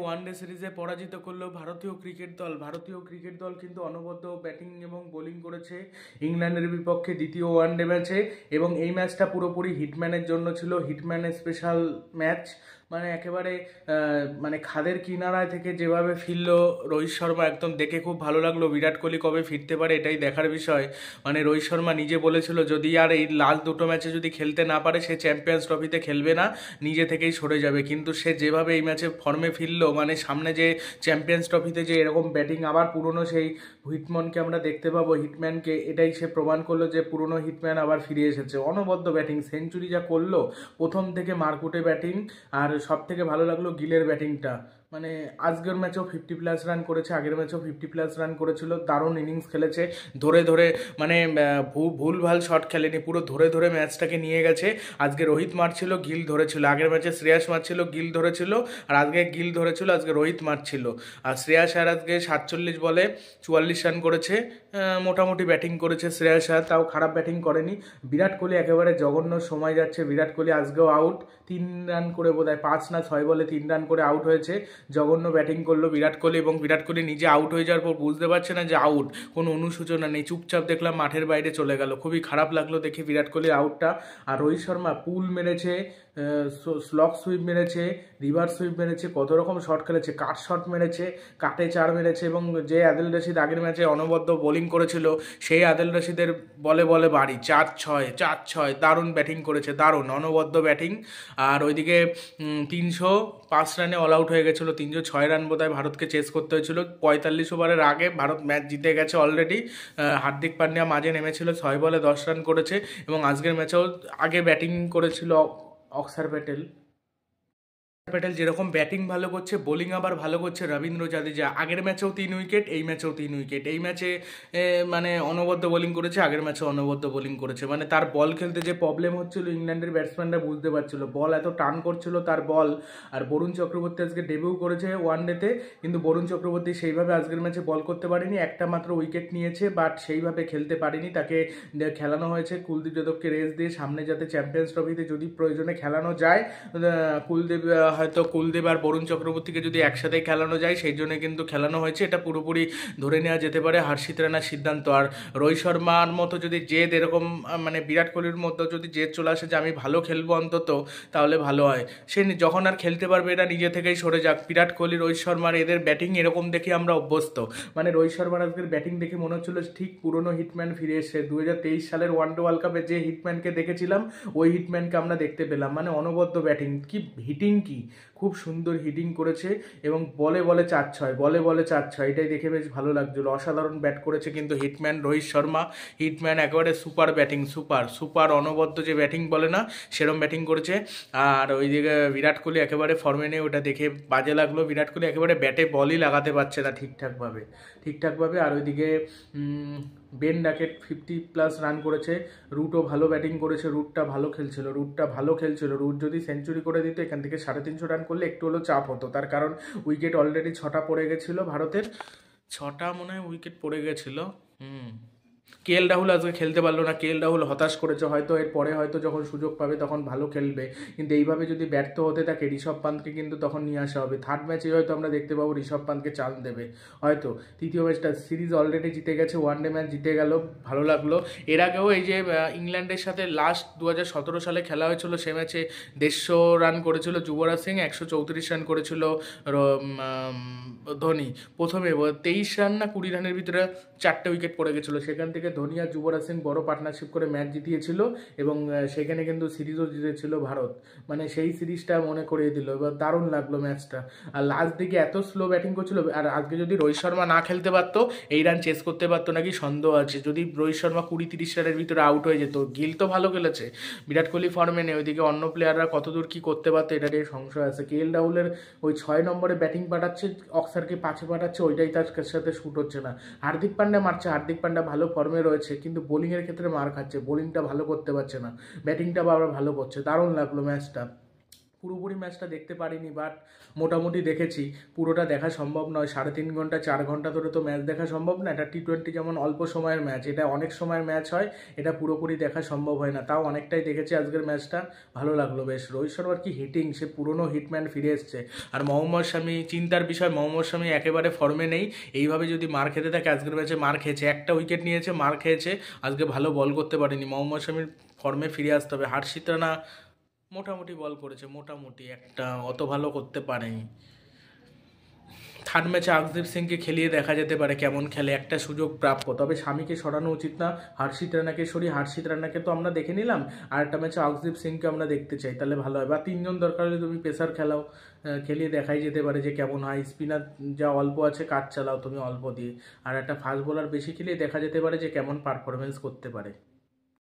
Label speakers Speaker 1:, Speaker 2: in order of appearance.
Speaker 1: One day সিরিজে পরাজিত করলো ভারতীয় ক্রিকেট দল কিন্তু অনবদ্য ব্যাটিং এবং বোলিং করেছে ইংল্যান্ডের বিপক্ষে দ্বিতীয় ওয়ানডে ম্যাচে। এবং এই ম্যাচটা পুরোপুরি হিটম্যানের জন্য ছিল, হিটম্যানের স্পেশাল ম্যাচ। মানে একেবারে মানে খাদের কিনারায় থেকে যেভাবে ফিরলো রোহিত শর্মা, একদম দেখে খুব ভালো লাগলো। বিরাট কোহলি কবে ফিরতে পারে এটাই দেখার বিষয়। মানে রোহিত শর্মা নিজে বলেছিল যদি আর এই লাস্ট দুটো ম্যাচে যদি খেলতে না পারে সে চ্যাম্পিয়ন্স ট্রফিতে খেলবে না, নিজে থেকেই সরে যাবে। কিন্তু সে যেভাবে এই ম্যাচে ফর্মে ফিরলো, মানে সামনে যে চ্যাম্পিয়ন্স ট্রফিতে যে এরকম ব্যাটিং আবার পুরনো সেই হিটম্যানকে আমরা দেখতে পাবো, হিটম্যানকে, এটাই সে প্রমাণ করলো যে পুরনো হিটম্যান আবার ফিরে এসেছে। অনবদ্য ব্যাটিং, সেঞ্চুরি যা করলো, প্রথম থেকে মারকুটে ব্যাটিং। আর সব থেকে ভালো লাগলো গিলের ব্যাটিংটা। মানে আজকের ম্যাচেও 50+ রান করেছে, আগের ম্যাচেও 50+ রান করেছিল, দারুণ ইনিংস খেলেছে। ধরে ধরে মানে ভুল ভাল শট খেলেনি, পুরো ধরে ধরে ম্যাচটাকে নিয়ে গেছে। আজকে রোহিত মারছিল, গিল ধরেছিল। আগের ম্যাচে শ্রেয়াস মারছিল, গিল ধরেছিল। আর আজকে গিল ধরেছিল, আজকে রোহিত মারছিল। আর শ্রেয়াস আর আজকে 47 বলে 44 রান করেছে। মোটামুটি ব্যাটিং করেছে শ্রেয়াস আর, তাও খারাপ ব্যাটিং করেনি। বিরাট কোহলি একেবারে জঘন্য সময় যাচ্ছে। বিরাট কোহলি আজকেও আউট, 3 রান করে, বোধহয় 5 না 6 বলে 3 রান করে আউট হয়েছে। জঘন্য ব্যাটিং করলো বিরাট কোহলি, এবং বিরাট কোহলি নিজে আউট হয়ে যাওয়ার পর বুঝতে পারছে না যে আউট, কোনো অনুশোচনা নেই, চুপচাপ দেখলাম মাঠের বাইরে চলে গেল। খুবই খারাপ লাগলো দেখে বিরাট কোহলির আউটটা। আর রোহিত শর্মা পুল মেরেছে, স্লগ সুইপ মেরেছে, রিভার্স সুইপ মেরেছে, কত রকম শট খেলেছে, কাট শট মেরেছে, কাটে 4 মেরেছে। এবং যে আদিল রশিদ আগের ম্যাচে অনবদ্য বোলিং করেছিল, সেই আদিল রশিদের বলে বলে বাড়ি 4-6 দারুণ ব্যাটিং করেছে, দারুণ অনবদ্য ব্যাটিং। আর ওইদিকে 305 রানে অল আউট হয়ে গেছিলো, 306 রান বোধহয় ভারতকে চেস করতে হয়েছিল। 45 ওভারের আগে ভারত ম্যাচ জিতে গেছে অলরেডি। হার্দিক পান্ডিয়া মাঝে নেমেছিল, 6 বলে 10 রান করেছে। এবং আজকের ম্যাচেও আগে ব্যাটিং করেছিল অক্সার প্যাটেল যেরকম ব্যাটিং ভালো করছে, বোলিং আবার ভালো করছে রবীন্দ্র জাদেজা। আগের ম্যাচেও 3 উইকেট, এই ম্যাচেও 3 উইকেট। এই ম্যাচে মানে অনবদ্য বোলিং করেছে, আগের ম্যাচেও অনবদ্য বোলিং করেছে। মানে তার বল খেলতে যে প্রবলেম হচ্ছিল ইংল্যান্ডের ব্যাটসম্যানরা বুঝতে পারছিল, বল এত টান করছিল তার বল। আর বরুণ চক্রবর্তী আজকে ডেবিউ করেছে ওয়ানডেতে, কিন্তু বরুণ চক্রবর্তী সেইভাবে আজকের ম্যাচে বল করতে পারেনি। একটা মাত্র উইকেট নিয়েছে, বাট সেইভাবে খেলতে পারেনি। তাকে খেলানো হয়েছে কুলদীপ যাদবকে রেস্ট দিয়ে, সামনে যাতে চ্যাম্পিয়ন্স ট্রফিতে যদি প্রয়োজনে খেলানো যায়, কুলদীপ আর বরুণ চক্রবর্তীকে যদি একসাথে খেলানো যায়, সেই জন্য কিন্তু খেলানো হয়েছে। এটা পুরোপুরি ধরে নেওয়া যেতে পারে হর্ষিত রানার সিদ্ধান্ত। আর রোহিত শর্মার মতো যদি জেদ এরকম, মানে বিরাট কোহলির মতো যদি জেদ চলে আসে যে আমি ভালো খেলবো অন্তত, তাহলে ভালো হয়। সে যখন আর খেলতে পারবে এরা নিজে থেকেই সরে যাক। বিরাট কোহলি, রোহিত শর্মার এদের ব্যাটিং এরকম দেখে আমরা অভ্যস্ত। মানে রোহিত শর্মার আজকের ব্যাটিং দেখে মনে হচ্ছিল ঠিক পুরনো হিটম্যান ফিরে এসেছে। 2023 সালের ওয়ানডে ওয়ার্ল্ড কাপে যে হিটম্যানকে দেখেছিলাম, ওই হিটম্যানকে আমরা দেখতে পেলাম। মানে অনবদ্য ব্যাটিং, কি হিটিং, কি খুব সুন্দর হিটিং করেছে। এবং বলে বলে 4-6 এটাই দেখে বেশ ভালো লাগছিল। অসাধারণ ব্যাট করেছে কিন্তু হিটম্যান রোহিত শর্মা। হিটম্যান একেবারে সুপার ব্যাটিং, সুপার অনবদ্য যে ব্যাটিং বলে না, সেরম ব্যাটিং করেছে। আর ওইদিকে বিরাট কোহলি একেবারে ফর্মে নেই, ওটা দেখে বাজে লাগলো। বিরাট কোহলি একেবারে ব্যাটে বলই লাগাতে পারছে না ঠিকঠাকভাবে। আর ওইদিকে বেন ডাকেট 50+ রান করেছে। রুটও ভালো ব্যাটিং করেছে, রুটটা ভালো খেলছিল। রুট যদি সেঞ্চুরি করে দিত, এখান থেকে 350 রান করলে একটু হলেও চাপ হতো। তার কারণ উইকেট অলরেডি 6টা পড়ে গেছিলো ভারতের, 6টা মনে হয় উইকেট পড়ে গেছিলো। কেএল রাহুল আজকে খেলতে পারলো না, কেএল রাহুল হতাশ করেছে। হয়তো এরপরে হয়তো যখন সুযোগ পাবে তখন ভালো খেলবে, কিন্তু এইভাবে যদি ব্যর্থ হতে থাকে ঋষভ পান্তকে কিন্তু তখন নিয়ে আসা হবে। থার্ড ম্যাচে হয়তো আমরা দেখতে পাবো ঋষভ পান্তকে চান্স দেবে হয়তো। তৃতীয় ম্যাচটা সিরিজ অলরেডি জিতে গেছে, ওয়ানডে ম্যাচ জিতে গেল, ভালো লাগলো। এর আগেও এই যে ইংল্যান্ডের সাথে লাস্ট 2017 সালে খেলা হয়েছিল, সে ম্যাচে 150 রান করেছিল যুবরাজ সিং, 134 রান করেছিল ধোনি। প্রথমে 23 রান না 20 রানের ভিতরে 4টে উইকেট পড়ে গেছিলো। সেখান থেকে ধোনি আর যুবরাজ সিং বড় পার্টনারশিপ করে ম্যাচ জিতিয়েছিল, এবং সেখানে কিন্তু সিরিজও জিতেছিল ভারত। মানে সেই সিরিজটা মনে করিয়ে দিল। এবার দারুণ লাগলো ম্যাচটা। আর লাস্ট দিকে এত স্লো ব্যাটিং করছিল। আর আজকে যদি রোহিত শর্মা না খেলতে পারতো, এই রান চেস করতে পারতো নাকি সন্দেহ আছে। যদি রোহিত শর্মা 20-30 রানের ভিতরে আউট হয়ে যেত। গিল তো ভালো খেলেছে, বিরাট কোহলি ফর্মে নেই, ওইদিকে অন্য প্লেয়াররা কতদূর কী করতে পারতো এটা নিয়ে সংশয় আছে। কেএল রাহুলের ওই 6 নম্বরে ব্যাটিং পাঠাচ্ছে, অক্সারকে 5-এ পাঠাচ্ছে, ওইটাই তার সাথে শ্যুট হচ্ছে না। হার্দিক পান্ডা মারছে, হার্দিক পান্ডা ভালো ফর্মে রয়েছে, কিন্তু বোলিংয়ের ক্ষেত্রে মার খাচ্ছে, বোলিংটা ভালো করতে পারছে না, ব্যাটিংটা আবার ভালো করছে। দারুণ লাগলো ম্যাচটা, পুরোপুরি ম্যাচটা দেখতে পারিনি, বাট মোটামুটি দেখেছি। পুরোটা দেখা সম্ভব নয়, 3.5 ঘন্টা 4 ঘন্টা ধরে তো ম্যাচ দেখা সম্ভব না। এটা টি-20 যেমন অল্প সময়ের ম্যাচ, এটা অনেক সময়ের ম্যাচ হয়, এটা পুরোপুরি দেখা সম্ভব হয় না। তাও অনেকটাই দেখেছি আজকের ম্যাচটা, ভালো লাগলো বেশ। রোহিত শর্মার কি হিটিং, সে পুরনো হিটম্যান ফিরে এসছে। আর মোহাম্মদ শামি, চিন্তার বিষয়, মোহাম্মদ শামি একেবারে ফর্মে নেই। এইভাবে যদি মার খেতে থাকে, আজকের ম্যাচে মার খেয়েছে, একটা উইকেট নিয়েছে, মার খেয়েছে, আজকে ভালো বল করতে পারেনি। মোহাম্মদ শামির ফর্মে ফিরে আসতে হবে। হার্ষিত রানা মোটামুটি বল করেছে, মোটামুটি, একটা অত ভালো করতে পারেনি। থার্ড ম্যাচে আকদীপ সিংকে খেলিয়ে দেখা যেতে পারে কেমন খেলে, একটা সুযোগ প্রাপ্য। তবে স্বামীকে সরানো উচিত না, হর্ষিত রানাকে সরিয়ে, হর্ষিত রানাকে তো আমরা দেখে নিলাম, আর একটা ম্যাচে আকদীপ সিংকে আমরা দেখতে চাই, তাহলে ভালো হয়। বা 3 জন দরকার হলে তুমি পেসার খেলাও, খেলিয়ে দেখাই যেতে পারে যে কেমন হয়। স্পিনার যা অল্প আছে কাজ চালাও তুমি অল্প দিয়ে, আর একটা ফাস্ট বোলার বেশি খেলিয়ে দেখা যেতে পারে যে কেমন পারফরমেন্স করতে পারে।